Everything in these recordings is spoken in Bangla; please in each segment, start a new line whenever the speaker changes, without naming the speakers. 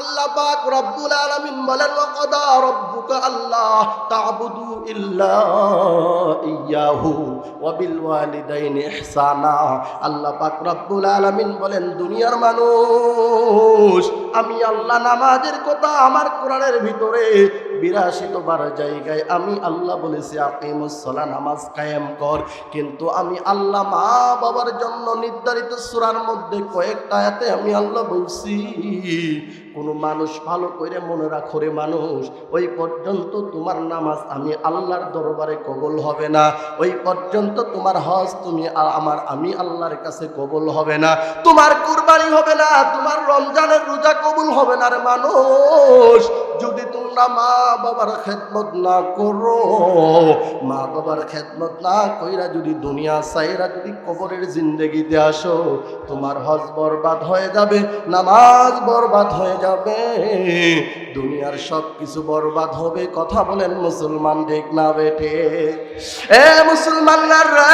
আল্লাহ পাক রব্বুল আলামিন বলেন ওয়া ক্বাদা রাব্বুকা আল্লা তা'বুদু ইল্লা ইয়াহু ওয়া বিল ওয়ালিদাইনি ইহসানা। আল্লাহ পাক রব্বুল আলামিন বলেন দুনিয়ার মানুষ, আমি আল্লাহ নামাজের কথা আমার কোরআনের ভিতরে ৮২ বার জায়গায় আমি আল্লাহ বলেছি আকিমুস সালাহ, নামাজ কায়েম কর। কিন্তু আমি আল্লাহ মা বাবার জন্য নির্ধারিত সূরার মধ্যে কয়েকটা আয়াতে আমি আল্লাহ বলছি কোন মানুষ ভালো করে মনে রাখো রে মানুষ, ওই পর্যন্ত তোমার নামাজ আমি আল্লাহর দরবারে কবুল হবে না, ওই পর্যন্ত তোমার হজ আমি আল্লাহর কাছে কবুল হবে না, তোমার কুরবানি হবে না, তোমার রমজানের রোজা কবুল হবে না রে মানুষ। যদি তোমরা মা বাবার খেদমত না করো, মা বাবার খেদমত না কইরা যদি দুনিয়া সাইরা যদি কবরের জিন্দেগিতে আসো, তোমার হজ বরবাদ হয়ে যাবে, নামাজ বরবাদ হয়ে যাবে, দুনিয়ার সব কিছু বরবাদ হবে। কথা বলেন মুসলমান, ঠিক না বেঠে? এ মুসলমানরা রে,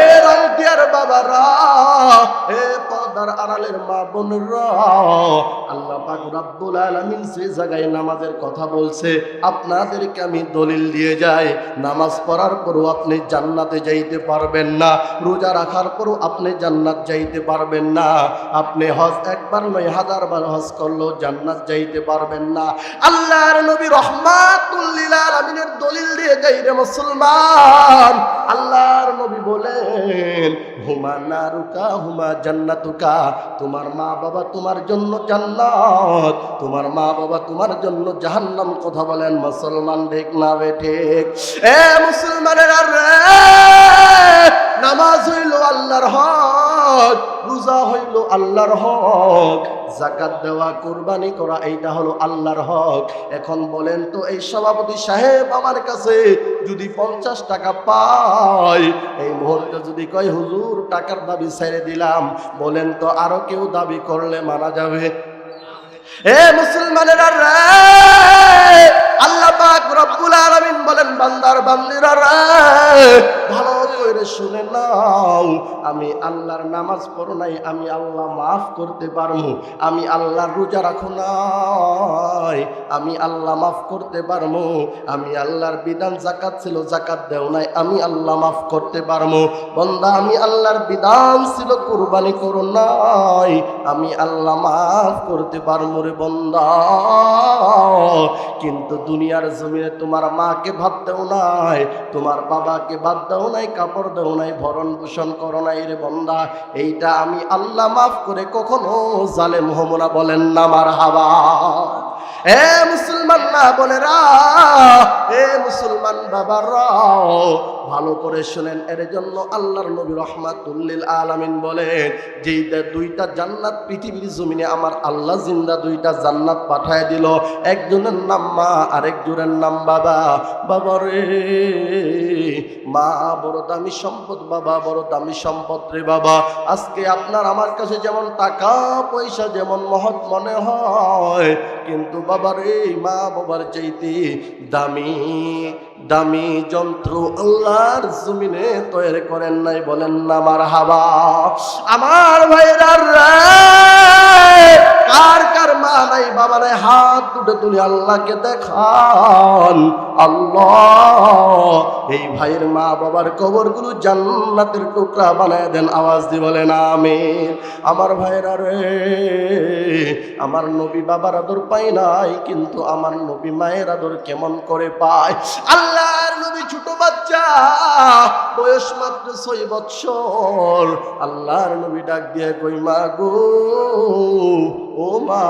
এ রাউটিয়ার বাবারা, এ পর্দার আড়ালের মা বোনরা, আল্লাহ পাক রব্বুল আলামিন যে জায়গায় নামাজের কথা বলছে আপনাদেরকে আমি দলিল দিয়ে যাই, নামাজ পড়ার পরও আপনি জান্নাতে যাইতে পারবেন না, রোজা রাখার পরও আপনি জান্নাত যাইতে পারবেন না, আপনি হজ একবার নয় 1000 বার হজ করলেও জান্নাত যাইতে পারবেন না। আল্লাহর নবী রহমাতুল লিল আলামিনের দলিল দিয়ে যাই রে মুসলমান। আল্লাহর নবী বলেন হুমা নারুকা হুমা জান্নাতুকা, তোমার মা বাবা তোমার জন্য জান্নাত, তোমার মা বাবা তোমার জন্য জাহান্নাম। কথা বলেন মুসলমান, ঠিক না ঠিক? এ মুসলমানেরা রে, নামাজ হইল আল্লাহর হক, রোজা হইল আল্লাহর হক, যাকাত দেওয়া কুরবানি করা এইটা হলো আল্লাহর হক। এখন বলেন তো এই সভাপতি সাহেব আমার কাছে যদি 50 টাকা পায়, এই মুহূর্তে যদি কয় হুজুর টাকার দাবি ছেড়ে দিলাম, বলেন তো আরো কেউ দাবি করলে মানা যাবে? এ মুসলমানেরা রে, আল্লাহ পাক রব্বুল আলামিন বলেন বান্দার বান্দিরা রে, ভালো করে শুনে নাও, আমি আল্লাহর নামাজ পড়ো নাই, আমি আল্লাহ মাফ করতে পারবো, আমি আল্লাহর রোজা রাখো নাই, আমি আল্লাহ মাফ করতে পারবো, আমি আল্লাহর বিধান যাকাত ছিল যাকাত দেও নাই, আমি আল্লাহ মাফ করতে পারবো। বান্দা আমি আল্লাহর বিধান ছিল কুরবানি করো নাই, আমি আল্লাহ মাফ করতে পারবো রে বান্দা। কিন্তু দুনিয়ার জমিনে তোমার মাকে ভাত দেও নাই, তোমার বাবাকে ভাত দেও নাই, কাপড় দেও নাই, ভরণ পোষণ করো নাই রে বান্দা, এইটা আমি আল্লাহ মাফ করে কখনো জালেম হব না। বলেন না মারহাবা। এ মুসলমান না বোনেরা, এ মুসলমান বাবারা, ভালো করে শুনেন। এর জন্য আল্লাহর নবী রহমাতুল লিল আলামিন বলেন যে দুইটা জান্নাত পৃথিবীর জমিনে আমার আল্লাহ জিন্দা দুইটা জান্নাত পাঠায় দিল, একজনের নাম মা আরেকজনের নাম বাবা। বাবা রে, মা বড় দামি সম্পদ, বাবা বড় দামি সম্পদ রে বাবা। আজকে আপনার আমার কাছে যেমন টাকা পয়সা যেমন মহৎ মনে হয়, কিন্তু বাবার এই মা বাবার চাইতে দামি দামি যন্ত্র আল্লাহর জমিনে তৈরি করেন নাই। বলেন না মারহাবা। আমার ভাইরা রে, কার কার মা নাই বাবা নাই হাত দুটো তুলে আল্লাহকে দেখান। আল্লাহ এই ভাইয়ের মা বাবার কবরগুলো জান্নাতের টুকরা বানায় দেন। আওয়াজ দিয়ে বলেন আমিন। আমার ভাইরা রে, আমার নবী বাবার আদর পাই নাই, কিন্তু আমার নবী মায়ের আদর কেমন করে পায়? আল্লাহর নবী ছোট বাচ্চা, বয়স মাত্র 6 বৎসর। আল্লাহর নবী ডাক দিয়ে কই মা গো, ও মা।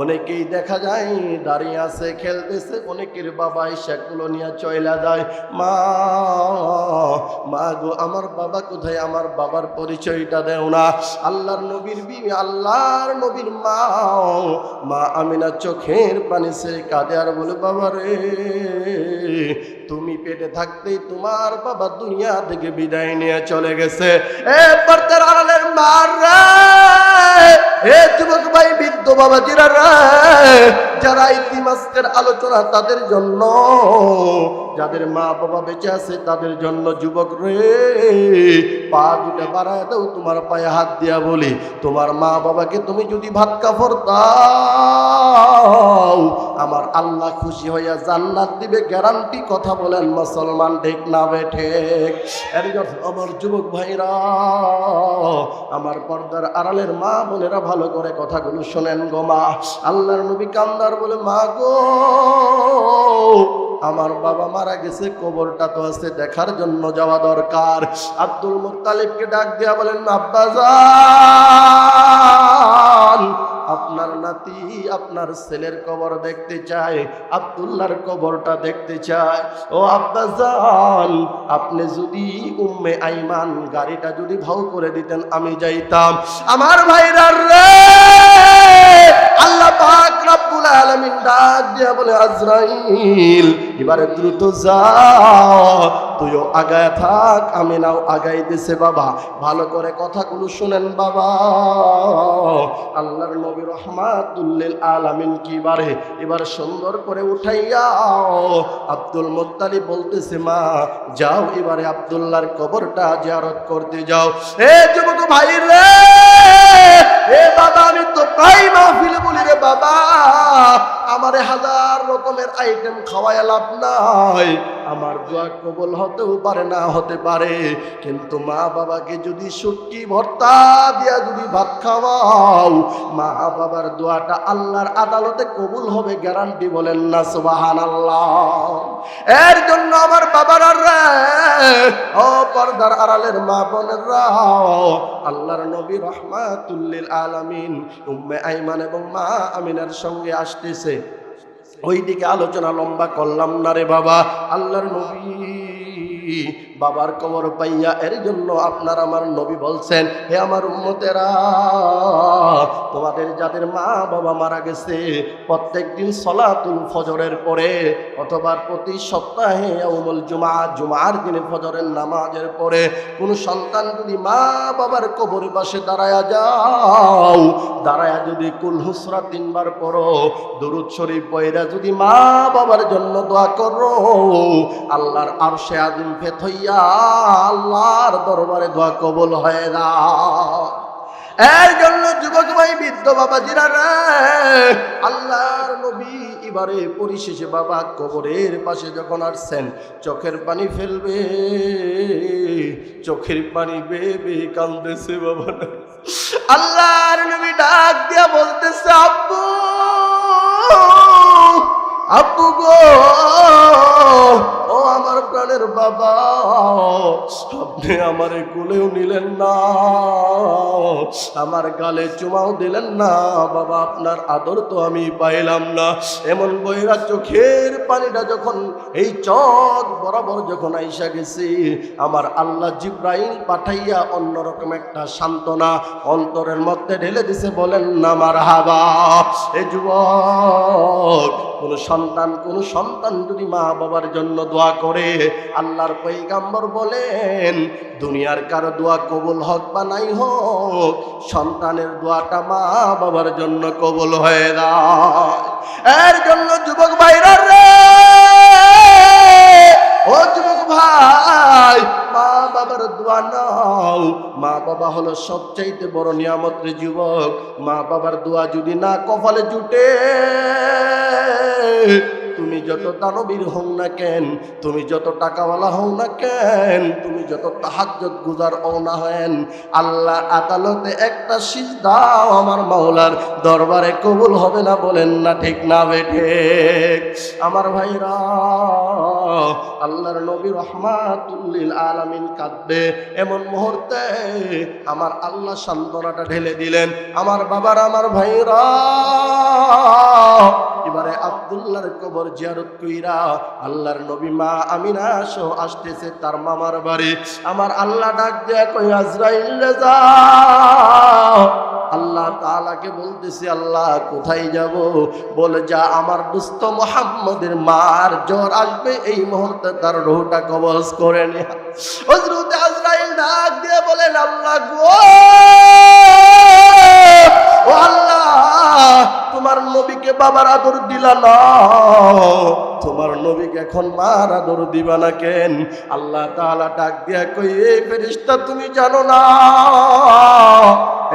অনেকেই দেখা যায় দাঁড়িয়ে আছে খেলতেছে, অনেকের বাবা সেগুলো নিয়ে চইলা যায়। মা মা গো, আমার বাবা কোথায়? আমার বাবার পরিচয়টা দেও না। আল্লাহর নবীর বিবি, আল্লাহর নবীর মা মা আমিনা চোখের পানি ছেড়ে কাঁদে আর বলে বাবা রে, তুমি পেটে থাকতেই তোমার বাবা দুনিয়া থেকে বিদায় নিয়ে চলে গেছে। এ পর্দার আড়ালের মা রে, এ যুবক ভাই বৃদ্ধ বাবা জিরা রে, যারা ইতিম আজকের আলোচনা তাদের জন্য, যাদের মা বাবা বেঁচে আছে তাদের জন্য। যুবক রে, পা দুটো বাড়ায় দাও, তোমার পায়ে হাত দিয়া বলি, তোমার মা বাবাকে তুমি যদি ভাত কাপড় দাও, আমার আল্লাহ খুশি হইয়া জান্নাত দিবে, গ্যারান্টি। কথা বলেন মুসলমান, ঠিক না বেঠিক? আমার যুবক ভাইরা, আমার পর্দার আড়ালের মা বোনেরা, ভালো করে কথাগুলো শোনেন গো মা। আল্লাহর নবী কান্দার বলে, মা গো, আমার বাবা মারা গেছে, কবরটা তো আছে, দেখার জন্য যাওয়া দরকার। আব্দুল মুত্তালিবকে ডাক দিয়া বলেন, আব্বাজান, আপনার নাতি আপনার ছেলের কবর দেখতে চায়, আব্দুল্লাহর কবরটা দেখতে চায়। ও আব্বাজান, আপনি যদি উম্মে আইমান গাড়িটা যদি ভাও করে দিতেন, আমি যাইতাম। আমার ভাইরা রে, আল্লাহ পাক রব্বুল আলামিন ডাক দিয়া বলে, আজরাইল, এবারে দ্রুত যাও, তুইও আগায় থাক, আমি নাও আগাইতেছে। বাবা, ভালো করে কথাগুলো শুনেন বাবা। আল্লাহর নবী রহমাতুল লিল আলামিন কি বারে এবার সুন্দর করে উঠাইয়া আব্দুল মুত্তালিব বলতেছে, মা যাও, এবারে আব্দুল্লাহর কবরটা জিয়ারত করতে যাও। এ যুবক ভাই রে, এ বাবা, আমি তো প্রায় মাহফিলে বলি রে বাবা, আমারে হাজার রকমের আইটেম খাওয়ায় লাভ নাই, আমার দোয়া কবুল হতেও পারে, না হতে পারে, কিন্তু মা বাবাকে যদি শুটকি ভর্তা দিয়া যদি ভাত খাওয়াও, মা বাবার দোয়াটা আল্লাহর আদালতে কবুল হবে, গ্যারান্টি। বলেন না সুবহানাল্লাহ? এর জন্য আমার বাবারা রে, ও পর্দার আড়ালের মা বোনেরা, আল্লাহর নবী রহমাতুল লিল আলামিন উম্মে আইমান এবং মা আমিনার সঙ্গে আসতেছে। ওইদিকে আলোচনা লম্বা করলাম না রে বাবা। আল্লাহর নবী বাবার কবর পাইয়া, এর জন্য আপনার আমার নবী বলছেন, হে আমার উম্মতেরা, তোমাদের যাদের মা বাবা মারা গেছে, প্রত্যেক দিন সলাতুল ফজরের পরে অথবা প্রতি সপ্তাহে ইয়াউমুল জুমআ, জুমার দিনে ফজরের নামাজের পরে কোন সন্তান যদি মা বাবার কবরের পাশে দাঁড়ায়া যাও, দাঁড়ায়া যদি কুল হুসরা 3 বার পড়ো, দুরূদ শরীফ পড়া যদি মা বাবার জন্য দোয়া করো, আল্লাহর আরশে আযম ফেত হইয়া আল্লাহর দরবারে দোয়া কবুল হয়ে যায়। এর জন্য যুবক ভাই, বৃদ্ধ বাবাজিরা রে, আল্লাহর নবী এবারে পরিশেষে বাবা কবরের পাশে যখন আসছেন, চোখের পানি ফেলবে, চোখের পানি বেয়ে বেয়ে কাঁদতেছে বাবা। আল্লাহর নবী ডাক দিয়া বলতেছে, আব্বু, আব্বু গো, ও আমার প্রাণের বাবা, আপনি আমারে কোলেও নিলেন না, আমার গালে চুমাও দিলেন না বাবা, আপনার আদর তো আমি পাইলাম না। এমন বইরা চোখের পানিটা যখন এই চোখ বরাবর যখন আইসা গেছে, আমার আল্লাহ জিব্রাইল পাঠাইয়া অন্যরকম একটা সান্ত্বনা অন্তরের মধ্যে ঢেলে দিছে। বলেন না মারহাবা? এ যুবক, কোন সন্তান যদি মা বাবার জন্য দোয়া করে, আল্লাহর পয়গম্বর বলেন, দুনিয়ার কারো দোয়া কবুল হোক বা নাই হোক, সন্তানের দোয়াটা মা বাবার জন্য কবুল হয়ে যায়। এর জন্য যুবক ভাইরা রে, ও যুবক ভাই, মা বাবার দোয়া নাও। মা বাবা হলো সবচাইতে বড় নিয়ামত রে যুবক। মা বাবার দোয়া যদি না কপালে জুটে, তুমি যত দানবীর হও না কেন, তুমি যত টাকাওয়ালা হও না কেন, তুমি যত তাহাজ্জুদ গুজার হও না হেন, আল্লাহ আদালতে একটা সিজদাও আমার মাওলার দরবারে কবুল হবে না। বলেন না ঠিক না বেঠিক? আমার ভাইরা, আল্লাহর নবী রহমাতুল লিল আলামিন কাঁদবে, এমন মুহূর্তে আমার আল্লাহ সান্ত্বনাটা ঢেলে দিলেন। আমার বাবার, আমার ভাইরা, এবারে আব্দুল্লাহর কবর জিয়ারত কইরা আল্লাহর নবী মা আমিনা সহ আসতেছে তার মামার বাড়ি। আমার আল্লাহ ডাক দেয়া কই, আজরাইল রে যাও। আল্লাহ তাআলাকে বলতেছে, আল্লাহ কোথায় যাব? বলে, যা আমার দুস্থ মুহাম্মদের মার জ্বর আসবে, এই মুহূর্তে তার রূহটা কবজ করে নে। হযরত আজরাইল ডাক দিয়ে বলেন, আল্লাহ গো, ও আল্লাহ, তোমার আমার নবীকে বাবার আদর দিলা না, তোমার নবীকে এখন মার আদর দিবা না কেন? আল্লাহ তাআলা ডাক দিয়া কই, এই ফেরেশতা তুমি জানো না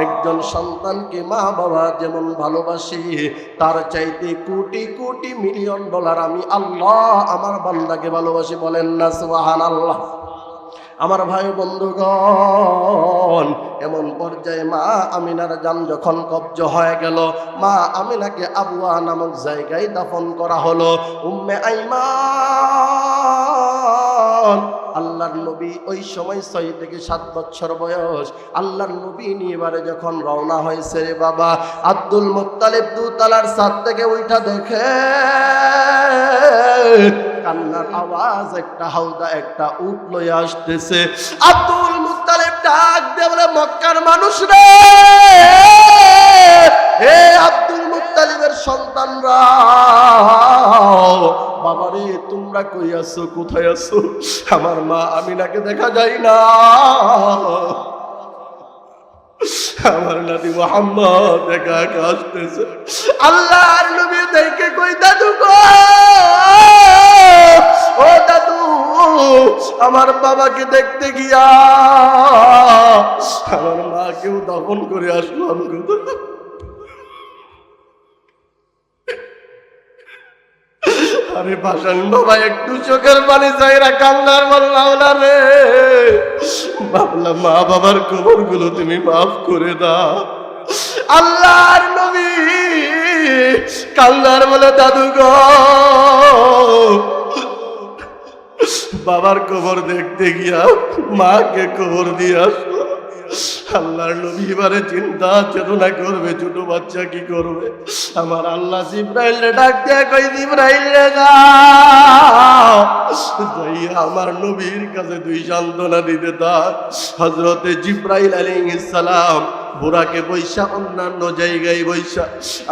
একজন সন্তানকে মা বাবা যেমন ভালোবাসে তার চাইতে কোটি কোটি মিলিয়ন ডলার আমি আল্লাহ আমার বান্দাকে ভালোবাসি। বলেন না সুবহানাল্লাহ। আমার ভাই বন্ধুগণ, এমন পর্যায়ে মা আমিনার জান যখন কবজ হয়ে গেল, মা আমিনাকে আবুয়া নামক জায়গায় দাফন করা হলো। উম্মে আইমান, আল্লাহর নবী ওই সময় 6 থেকে 7 বছর বয়স। আল্লাহর নবী নিয়ে এবারে যখন রওনা হয়েছে রে বাবা, আব্দুল মুত্তালিব দুতলার ছাদ থেকে উঠা দেখে কান্নার আওয়াজ, একটা হাওদা একটা উট লইয়া আসতেছে। আব্দুল মুত্তালিব ডাক দিয়ে বলে, মক্কার মানুষ রে, হে আব্দুল মুত্তালিবের সন্তানরা, বাবারে তোমরা কই আছো, কোথায় আছো? আমার মা আমিনাকে দেখা যায় না, আমার নাতি মুহাম্মদ একা একা আসতেছে। আল্লাহর নবী দেখে কই, দাদু গো, ও দাদু, আমার বাবাকে দেখতে গিয়া আমার মাকেও দাফন করে আসলাম। আরে ভাসান বাবা একটু চোখের পানি চাইরা কান্নার বললাম না রে, ভাবলাম মা বাবার কবর গুলো তুমি মাফ করে দাও। আল্লাহর নবী কান্নার বলে, দাদু গো, বাবার কবর দেখতে গিয়া মাকে কবর দিয়ে আসলো। আল্লাহর নবী এবারে চিন্তা চেতনা করবে, ছোট বাচ্চা কি করবে। আমার আল্লাহ জিবরাইল রে ডাক দিয়ে কই, জিবরাইল রে যাও, যাইয়া আমার নবীর কাছে 2 সান্ত্বনা দিতে দাও। হযরতে জিবরাইল আলাইহিস সালাম বুরাকে বৈশা অন্যান্য জায়গায় বৈশা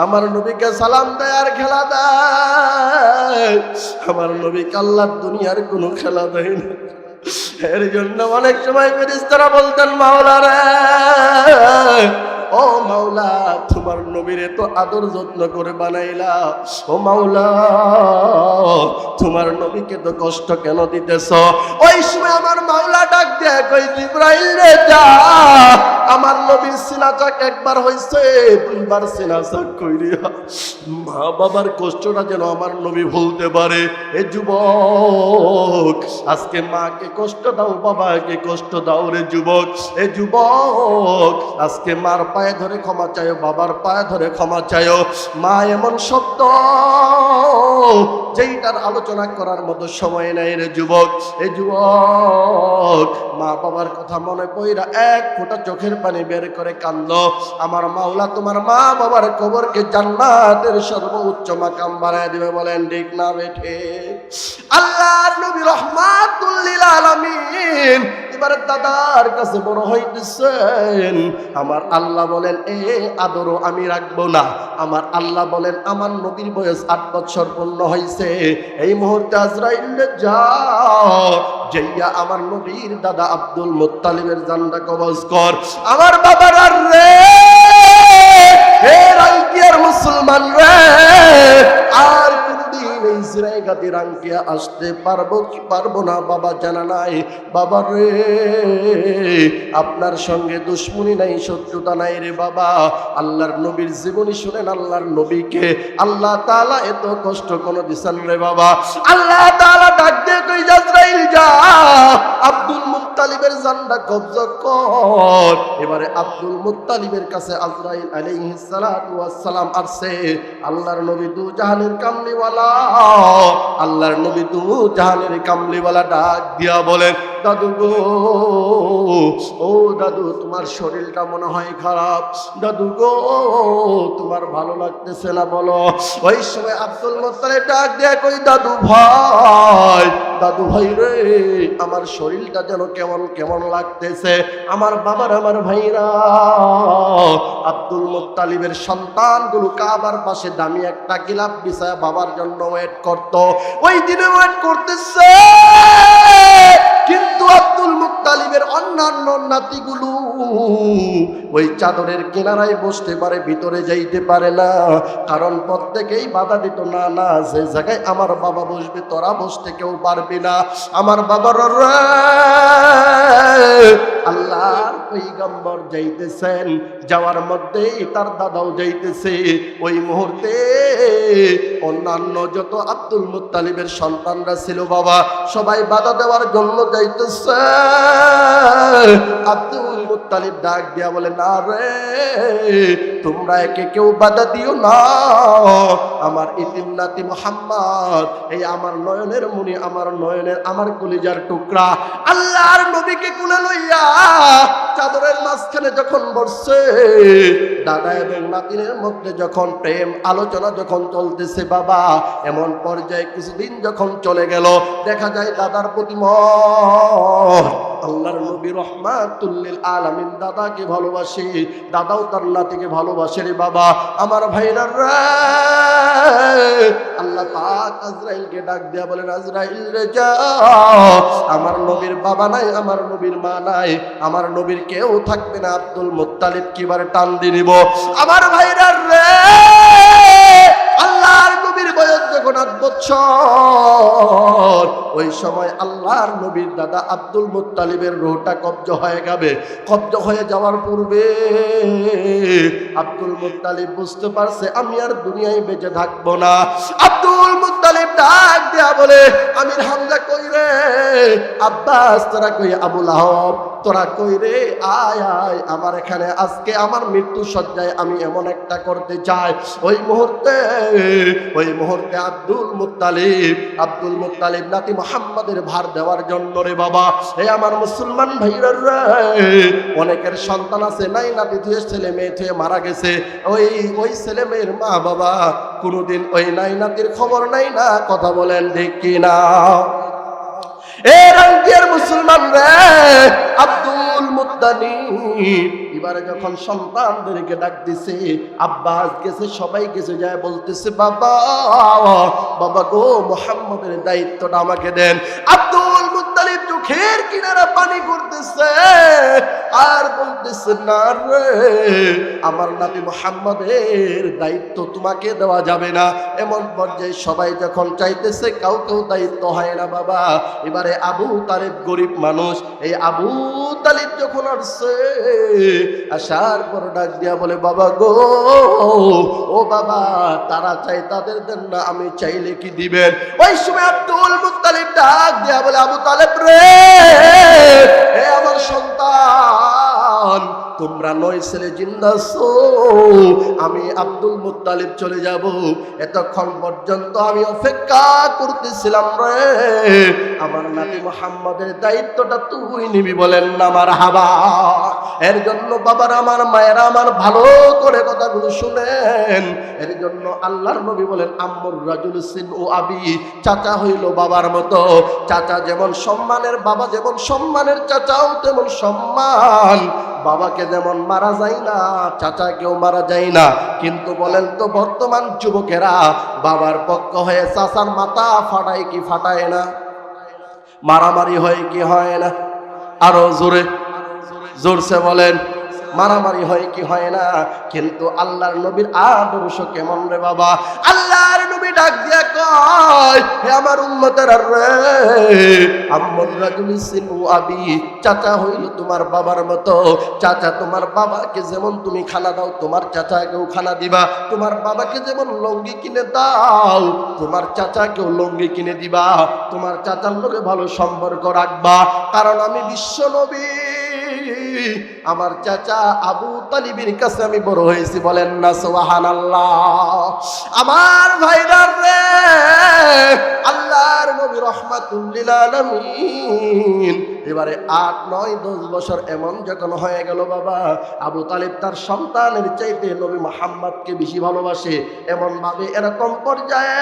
আমার নবীকে সালাম দেয় আর খেলা দেয়। আমার নবীকে আল্লাহর দুনিয়ার কোনো খেলা দেয় না। এর জন্য অনেক সময় ফেরেশতারা বলতেন, মাওলা রে, ও মাওলা, তোমার নবীরে তো আদর যত্ন করে বানাইলা, ও মাওলা, তোমার নবীকে তো কষ্ট কেন দিতেছ? ওই সময় আমার মাওলা ডাক দেয় কই, জিবরাইল রে যা, আমার নবীর সিনাচাক একবার হইছে, 2 বার সিনাচাক কইরিয়া মা বাবার কষ্টটা যেন আমার নবী ভুলতে পারে। এ যুবক, আজকে মাকে কষ্ট দাও, বাবাকে কষ্ট দাও রে যুবক। এ যুবক, আজকে মার পায়ে ধরে ক্ষমা চাইও, বাবার পায়ে ধরে ক্ষমা চাইও। মা এমন শব্দ যেইটার আলোচনা করার মতো সময় নাই রে যুবক। এ যুবক, মা বাবার কথা মনে পইরা 1 ফোঁটা চোখের পানি বের করে কান্দো। আমার মাওলা তোমার মা বাবার কবরকে জান্নাতের সর্বোচ্চ মাকাম বানায় দিবে। বলেন ঠিক না বেঠে? আল্লাহর নবী রহমাতুল লিল আলামিন এবারে দাদার কাছে বড় হইতেছেন। আমার আল্লাহ বলেন, এ আদরও আমি রাখবো না। আমার আল্লাহ বলেন, আমার নবীর বয়স 8 বছর পূর্ণ হয়েছে। এই মুহূর্তে আজরাইল যাও, যাইয়া আমার নবীর দাদা আব্দুল মুত্তালিবের জানটা কবজ কর। আমার বাবার আর রে, হে রাঙ্কিয়ার মুসলমান রে, আর কোনদিন এই জায়গাতে রাঙ্কিয়া আসতে পারবো কি পারবো না বাবা জানা নাই। বাবা রে, আপনার সঙ্গে দুশ্মনী নাই, শত্রুতা নাই রে বাবা। আল্লাহর নবীর জীবনী শুনেন, আল্লাহর নবীকে আল্লাহ তাআলা এত কষ্ট কোন দিছেন রে বাবা। আল্লাহ তাআলা ডাক দিয়ে কই, আজরাইল যা, আব্দুল মুত্তালিবের জানটা কবজ কর। এবারে আব্দুল মুত্তালিবের কাছে আজরাইল আলাইহিস সালাতু ওয়াস সালাম আসছে। আল্লাহর নবী দু জাহানের কামলিওয়ালা, আল্লাহর নবী দু জাহানের কামলিওয়ালা ডাক দিয়া বলেন, দাদু গো, ও দাদু, তোমার শরীরটা মনে হয় খারাপ। দাদু গো, তোমার ভালো লাগতেছে না, বলো। ওই সময় আব্দুল মুত্তালিব ডাক দিয়া কই, দাদু ভাই, দাদু ভাই রে, আমার শরীরটা যেন কেমন কেমন লাগতেছে। আমার বাবার, আমার ভাইরা, আব্দুল মুত্তালিবের সন্তানগুলো কাবার পাশে দামি একটা গিলাফ বিছায়া বাবার জন্য ওয়েট করত। ওই দিনে ওয়েট করতেছে। কিন্তু আব্দুল মুত্তালিবের অন্যান্য নাতিগুলো ওই চাদরের কিনারায় বসতে পারে, ভিতরে যাইতে পারে না। কারণ প্রত্যেকেই বাধা দিত, না না, যে জায়গায় আমার বাবা বসবে তোরা বসতে কেউ পারবি না। আমার বাবার আল্লাহর পয়গম্বর যাইতেছেন, যাওয়ার মধ্যেই তার দাদাও যাইতেছে। ওই মুহূর্তে অন্যান্য যত আব্দুল মুত্তালিবের সন্তানরা ছিল বাবা, সবাই বাধা দেওয়ার জন্য যাইতেছে। আব্দুল মুত্তালিব ডাক দিয়া বলে, না রে, তোমরা একে কেউ বাধা দিও না। আমার ইতিম নাতি মুহাম্মদ, এই আমার নয়নের মুনি, আমার নয়নের, আমার কলিজার টুকরা, আল্লাহর নবীকে কুলে লইয়া চাদরের মাঝখানে যখন বসছে, দাদা এবং নাতিনের মধ্যে যখন প্রেম আলোচনা যখন চলতেছে বাবা, এমন পর্যায়ে কিছুদিন যখন চলে গেল, দেখা যায় দাদার প্রতি আল্লাহর নবী রহমাতুল লিল আলামিন দাদাকে ভালোবাসে, দাদাও তার নাতিকে ভালোবাসে রে বাবা। আমার ভাইরা রে, আল্লাহ পাক আজরাইলকে ডাক দিয়া বলেন, আজরাইল রে যাও, আমার নবীর বাবা নাই, আমার নবীর মা নাই, আমার নবীর কেউ থাকবে না, আব্দুল মুত্তালিব কিবারে টান দিয়ে নিব। আমার ভাইরা রে, আল্লাহর নবীর বয়স যখন 8 বছর, ওই সময় আল্লাহর নবীর দাদা আব্দুল মুত্তালিবের রূহটা কব্জ হয়ে যাবে। কব্জ হয়ে যাওয়ার পূর্বে আব্দুল মুত্তালিব বুঝতে পারছে আমি আর দুনিয়ায় বেঁচে থাকবো না। আব্দুল মুত্তালিব ডাক দেয়া বলে, আমির হামজা কই রে? আব্বাস তোরা কই? আবু লাহাব তোরা কই রে? আয় আয় আমার এখানে, আজকে আমার মৃত্যু সজ্জায় আমি এমন একটা করতে চাই। ওই মুহূর্তে আব্দুল মুত্তালিব নাতি মুহাম্মাদের ভার দেওয়ার জন্য রে বাবা, এই আমার মুসলমান ভাইরা রে, অনেকের সন্তান আছে, নাই নাতি থুয়ে ছেলে মেয়ে থুয়ে মারা গেছে। ওই ছেলে মেয়ের মা বাবা কোনোদিন ওই নাই নাতির খবর নাই না, কথা বলেন ঠিক কিনা? মুসলমান রে, আব্দুল মুত্তালিব এবারে যখন সন্তানদেরকে ডাক দিছে, আব্বাস গেছে, সবাই গেছে, যায় বলতেছে, বাবা বাবা গো, মুহাম্মদের দায়িত্বটা আমাকে দেন। আব্দুল মুত্তালিব চোখের কিনারা পানি করতেছে আর বলতেছে, না রে, আমার নাতি মুহাম্মদের দায়িত্ব তোমাকে দেওয়া যাবে না। এমন পর্যায়ে সবাই যখন চাইতেছে, কাউকেও দায়িত্ব হয় না বাবা। এবারে আবু তালিব গরিব মানুষ, এই আবু তালিব যখন আসছে, আসার পর ডাক দিয়া বলে, বাবা গো, ও বাবা, তারা চাই তাদের দেন না, আমি চাইলে কি দিবেন? ওই সময় আব্দুল মুত্তালিব ডাক দিয়া বলে, আবু তালেব রে, হে আমার সন্তান, তোমরা 9 ছেলে জিন্দা আছো, আমি আব্দুল মুত্তালিব চলে যাব। এতক্ষণ পর্যন্ত আমি অপেক্ষা করতেছিলাম রে, আমার নাতি মুহাম্মাদের দায়িত্বটা তুই নিবি। বলেন না মারহাবা। এর জন্য বাবার, আমার মায়েরা, আমার ভালো করে কথাগুলো শুনেন। এর জন্য আল্লাহর নবী বলেন, আম্মুর রাজুল সিন ও আবি, চাচা হইল বাবার মতো। চাচা যেমন সম্মানের, বাবা যেমন সম্মানের, চাচাও তেমন সম্মান। বাবাকে যেমন মারা যায় না, চাচাকেও মারা যায় না। কিন্তু বলেন তো, বর্তমান যুবকেরা বাবার পক্ষ হয়ে চাচার মাথা ফাটায় কি ফাটায় না? মারামারি হয় কি হয় না? আরো জোরসে বলেন, মারামারি হয় কি হয় না? কিন্তু আল্লাহর নবীর আদর্শ কেমন রে বাবা? আল্লাহর নবী ডাক দিয়া কয়, হে আমার উম্মতেরা রে, আম্মুর রাজুলি সিনু আবি, চাচা হইল তোমার বাবার মতো। চাচা তোমার বাবাকে যেমন তুমি খানা দাও, তোমার চাচাকেও খানা দিবা। তোমার বাবাকে যেমন লঙ্গি কিনে দাও, তোমার চাচাকেও লঙ্গি কিনে দিবা। তোমার চাচার লোকে ভালো সম্পর্ক রাখবা, কারণ আমি বিশ্ব নবী, আমার চাচা আবু তালিবের কাছে আমি বড় হয়েছি। বলেন না সুবহানাল্লাহ। আমার ভাইরা রে, আল্লাহর নবী রাহমাতুল লিল আলামিন এবারে 8, 9, 10 বছর এমন যখন হয়ে গেল বাবা, আবু তালিব তার সন্তানের চাইতে নবী মুহাম্মদকে বেশি ভালোবাসে। এমন ভাবে এরকম পর্যায়ে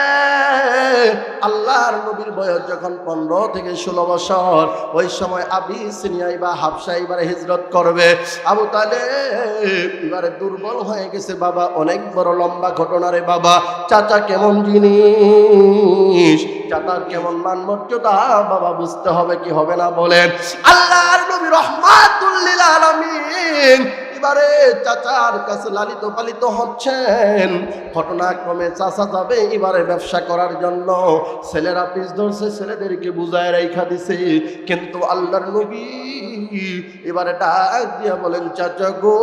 আল্লাহর নবীর বয়স যখন 15 থেকে 16 বছর, ওই সময় আবিসিনিয়ায় বা হাবশায় এবারে হিজরত করবে। আবু তালেব এবারে দুর্বল হয়ে গেছে বাবা। অনেক বড় লম্বা ঘটনা রে বাবা। চাচা কেমন জিনিস? চাচার কেমন মান মর্যাদা বাবা বুঝতে হবে কি হবে না বলেন। আল্লাহর নবী রাহমাতুল লিল আলামিন এবারে চাচার কাছে লালিত পালিত হচ্ছেন। ঘটনাক্রমে চাচা যাবে এবারে ব্যবসা করার জন্য, ছেলেরা পিছ ধরছে, ছেলেদেরকে বুঝায় রাইখা দিছে। কিন্তু আল্লাহর নবী এবারে ডাক দিয়া বলেন, চাচা গো,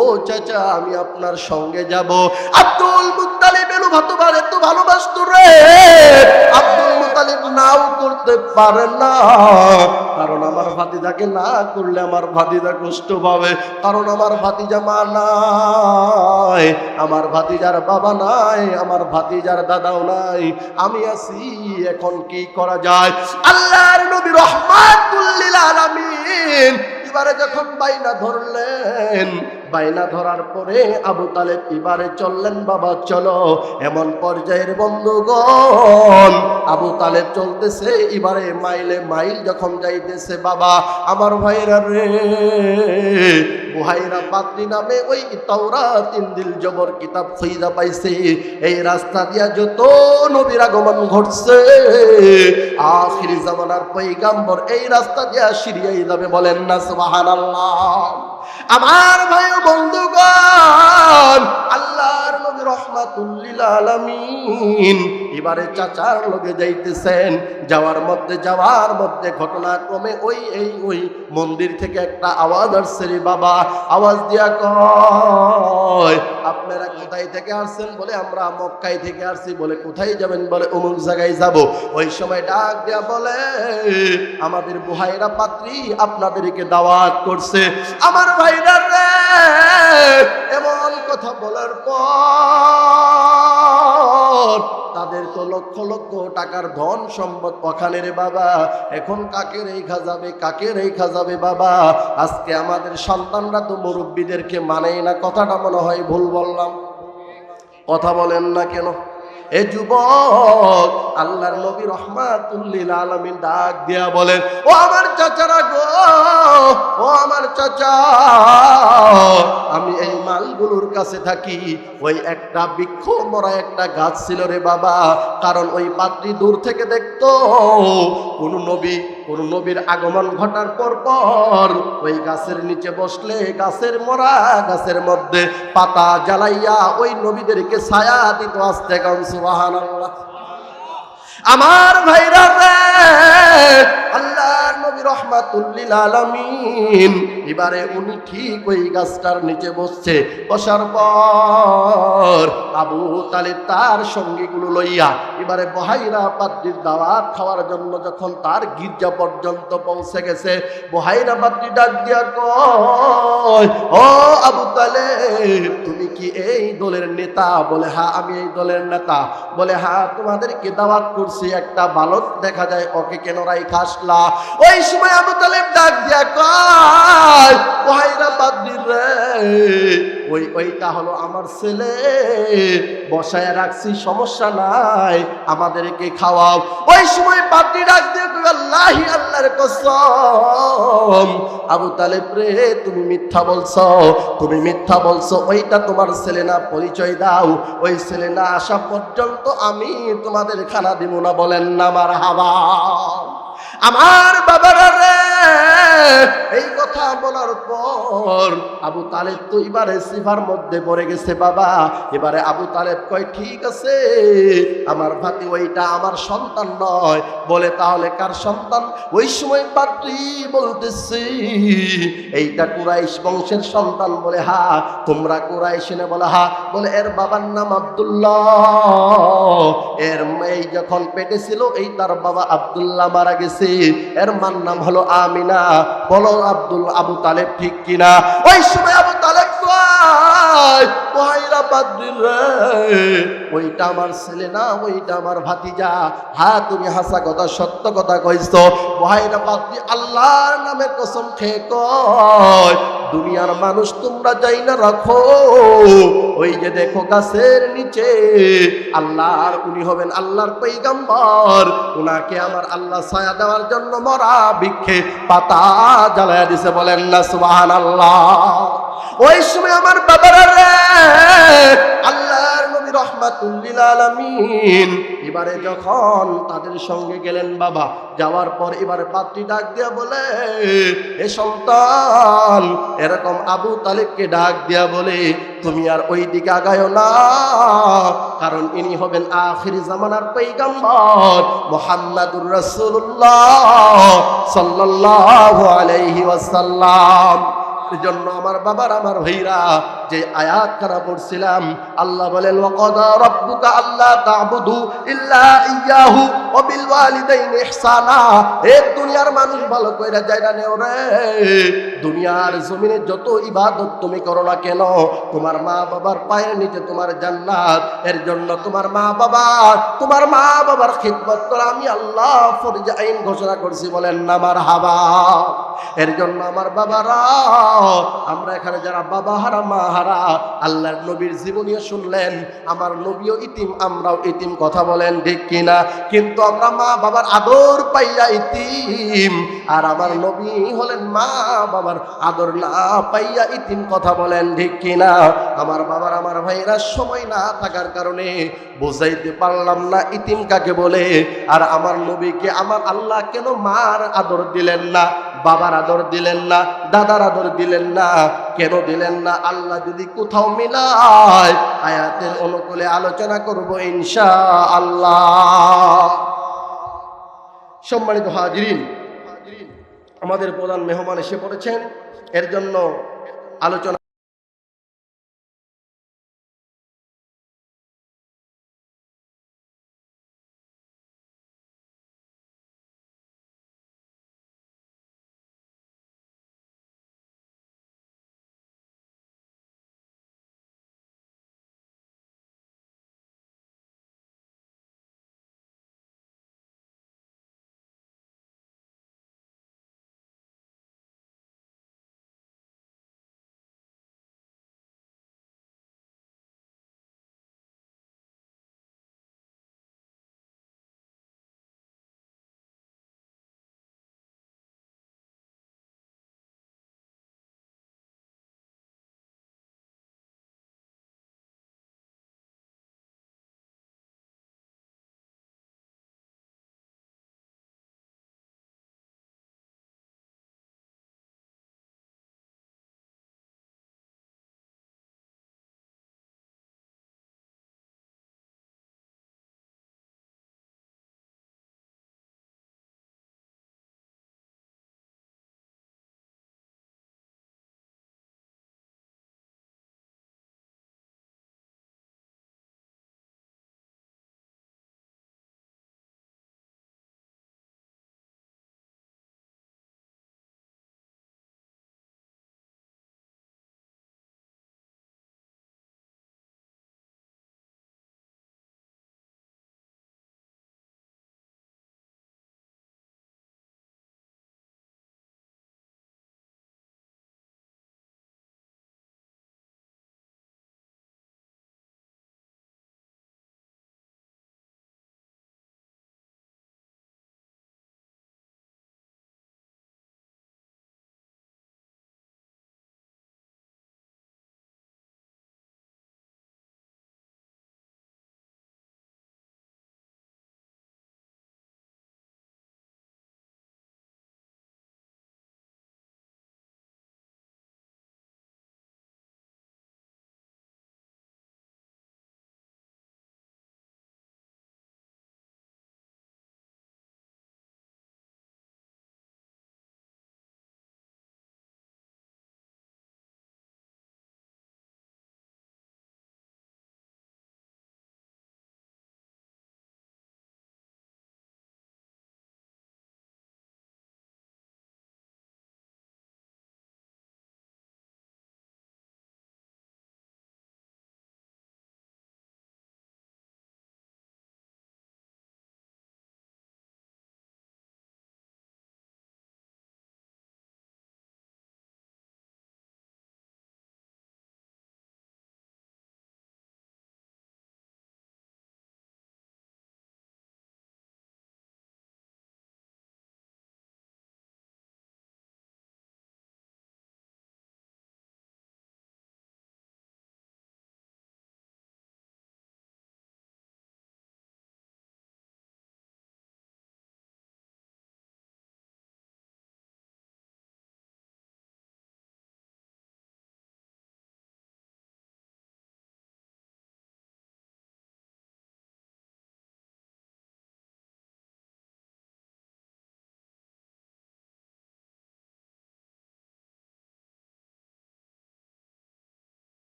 ও চাচা আমি আপনার সঙ্গে যাব। আব্দুল মুত্তালিব এলো ভাতবার এত ভালোবাসতো রে, আব্দুল মুত্তালিব নাও করতে পারে না, কারণ আমার ভাতিজাকে না করলে আমার ভাতিজা কষ্ট পাবে, কারণ আমার ভাতিজা মা নাই, আমার ভাতিজার বাবা নাই, আমার ভাতিজার দাদাও নাই, আমি আছি, এখন কি করা যায়? আল্লাহর নবী রাহমাতুল লিল আলামিন এবারে যখন বাইনা ধরলেন, বাইনা ধরার পরে আবু তালেব এবারে চললেন, বাবা চলো। এমন পর্যায়ের বন্ধুগণ আবু তালেব চলতেছে এবারে মাইলে মাইল যখন যাইতেছে, বাবা আমার ভাইরা রে, বুহাইরা পাত্রী নামে ওই তাওরাত ইনজিল জবর কিতাব খুঁজা পাইছে, এই রাস্তা দিয়া যত নবীর আগমন ঘটছে, আখিরি জামানার পয়গাম্বর এই রাস্তা দিয়া সিরিয়াই যাবে, বলেন না সুবহানাল্লাহ। আমার ভাই ও বন্ধুগণ, আল্লাহর নবী রাহমাতুল লিল আলামিন এবারে চাচার লগে যাইতেছেন। যাওয়ার মধ্যে ঘটনাক্রমে ওই মন্দির থেকে একটা আওয়াজ আসছে রে বাবা, আওয়াজ দিয়া কয়, আপনারা কোথায় থেকে আসছেন? বলে আমরা মক্কায় থেকে আসছি। বলে কোথায় যাবেন? বলে অমুক জায়গায় যাব। ওই সময় ডাক দিয়া বলে, আমাদের বুহাইরা পাত্রী আপনাদেরকে দাওয়াত করছে। আমার ভাইরা রে, এমন কথা বলার পর তাদের তো লক্ষ লক্ষ টাকার ধন সম্পদ ওখানে রে বাবা, এখন কাকে রেখা যাবে, কাকে রেখা যাবে বাবা? আজকে আমাদের সন্তানরা তো মুরব্বীদেরকে মানেই না। কথাটা মনে হয় ভুল বললাম, কথা বলেন না কেন? এ যুবক, আল্লাহর নবী রাহমাতুল লিল আলামিন ডাক দিয়া বলেন, ও আমার চাচারা গো, ও আমার চাচা, আমি এই মালগুলোর কাছে থাকি। ওই একটা বৃক্ষ মরা একটা গাছ ছিল রে বাবা, কারণ ওই পাত্রী দূর থেকে দেখতো কোন নবীর আগমন ঘটার পর ওই গাছের নিচে বসলে গাছের মরা গাছের মধ্যে পাতা জ্বালাইয়া ওই নবীদেরকে ছায়া দিত। আস্তে গান সুবহানাল্লাহ। আমার ভাইরা রে, আল্লাহর নবী রাহমাতুল লিল আলামিন এবারে উনি ঠিক ওই গাছটার নিচে বসছে। বসার পর আবু তালেব তার সঙ্গীগুলো লইয়া এবারে বুহাইরা পাত্রীর দাওয়াত খাওয়ার জন্য যখন তার গির্জা পর্যন্ত পৌঁছে গেছে, বুহাইরা পাত্রী ডাক দিয়া কয়, ও আবু তালেব, তুমি কি এই দলের নেতা? বলে হ্যাঁ আমি এই দলের নেতা। বলে হ্যাঁ, তোমাদেরকে দাওয়াত করছি, একটা বালক দেখা যায়, ওকে কেন রাইখা আসলা? ওই সময় আবু তালেব ডাক দিয়া কয়, বুহাইরা পাত্রী রে, ওইটা হলো আমার ছেলে, বসায় রাখছি, সমস্যা নাই, আমাদেরকে খাওয়াও। ওই সময় পাত্রী ডাক দিয়ে কই, আল্লাহি, আল্লাহর কসম, আবু তালেব রে, তুমি মিথ্যা বলছো, তুমি মিথ্যা বলছো, ওইটা তোমার ছেলে না, পরিচয় দাও। ওই ছেলে না আসা পর্যন্ত আমি তোমাদের খানা দিব না, বলেন না মারহাবা। আমার বাবারা রে, এই কথা বলার পর আবু তালেব তো এবারে সিফার মধ্যে পড়ে গেছে বাবা। এবারে আবু তালেব কয়, ঠিক আছে, আমার ভাতি ওইটা আমার সন্তান নয়। বলে তাহলে কার সন্তান? ওই সময় পাত্রী বলতেছি, এইটা কুরাইশ বংশের সন্তান। বলে হ্যাঁ, তোমরা কুরাইশ না? বলে হ্যাঁ। বলে এর বাবার নাম আব্দুল্লাহ, এর মেয়ে যখন পেটে ছিল এই তার বাবা আব্দুল্লাহ মারা গেছে, এর মার নাম হলো আমিনা। বলো আবু তালেব ঠিক কিনা? ওই সময় আবু তালেব কয়, বুহাইরা পাত্রী রে, ওইটা আমার ছেলে না, ওইটা আমার ভাতিজা। হ্যাঁ, তুমি হাসা কথা, সত্য কথা কইছো। বুহাইরা পাত্রী আল্লাহর নামে কসম খেয়ে কয়, দুনিয়ার মানুষ তোমরা যাই না রাখো, ওই যে দেখো গাছের নিচে আল্লাহর, উনি হবেন আল্লাহর পয়গম্বর, উনাকে আমার আল্লাহ ছায়া দেওয়ার জন্য মরা বৃক্ষে পাতা জ্বালায়া দিছে, বলেন না সুবহানাল্লাহ। ওই সময় আমার বাবারা রে, আল্লাহর নবী রাহমাতুল্লাহ রাহমাতুল লিল আলামিন। এবারে যখন তাদের সঙ্গে গেলেন বাবা, যাওয়ার পর এবারে পাত্রী ডাক দিয়া বলে, এ সন্তান, এরকম আবু তালিবকে ডাক দিয়া বলে, তুমি আর ওই দিকে আগায়ো না, কারণ ইনি হবেন আখির জামানার পয়গম্বর মুহাম্মাদুর রাসূলুল্লাহ সাল্লাল্লাহু আলাইহি ওয়াসাল্লাম। এজন্য আমার বাবার, আমার ভাইরা, যে আয়াত খানা পড়ছিলাম, আল্লাহ বলেন ওয়াকাদা রাব্বুকা আল্লা তা'বুদু ইল্লা ইয়্যাহু ওয়া বিল ওয়ালিদাইনি ইহসানা। এ দুনিয়ার মানুষ ভালো কইরা যায়রা নেও রে, দুনিয়ার জমিনে যত ইবাদত তুমি করো না কেন, তোমার মা বাবার পায়ের নিচে তোমার জান্নাত। এর জন্য তোমার মা বাবার খিদমত করা আমি আল্লাহ ফরজ আইন ঘোষণা করছি, বলেন না মারহাবা। এর জন্য আমার বাবারা, আমরা এখানে যারা বাবা হারা মা হারা, আল্লাহর নবীর জীবনীও শুনলেন, আমার নবীও ইতিম, আমরাও ইতিম, কথা বলেন ঠিক কিনা? কিন্তু আমরা মা বাবার আদর পাইয়া ইতিম, আর আমার নবী হলেন মা বাবার আদর না পাইয়া ইতিম, কথা বলেন ঠিক কিনা? আমার বাবার, আমার ভাইরা, সময় না থাকার কারণে বুঝাইতে পারলাম না ইতিম কাকে বলে। আর আমার নবীকে আমার আল্লাহ কেন মার আদর দিলেন না, বাবার আদর দিলেন না, দাদার আদর দিলেন না, কেন দিলেন না? আল্লাহ যদি কোথাও মিলায়, আয়াতের অনুকূলে আলোচনা করব ইনশাআল্লাহ। সম্মানিত হাজিরিন, আমাদের প্রধান মেহমান এসে পড়েছেন, এর জন্য আলোচনা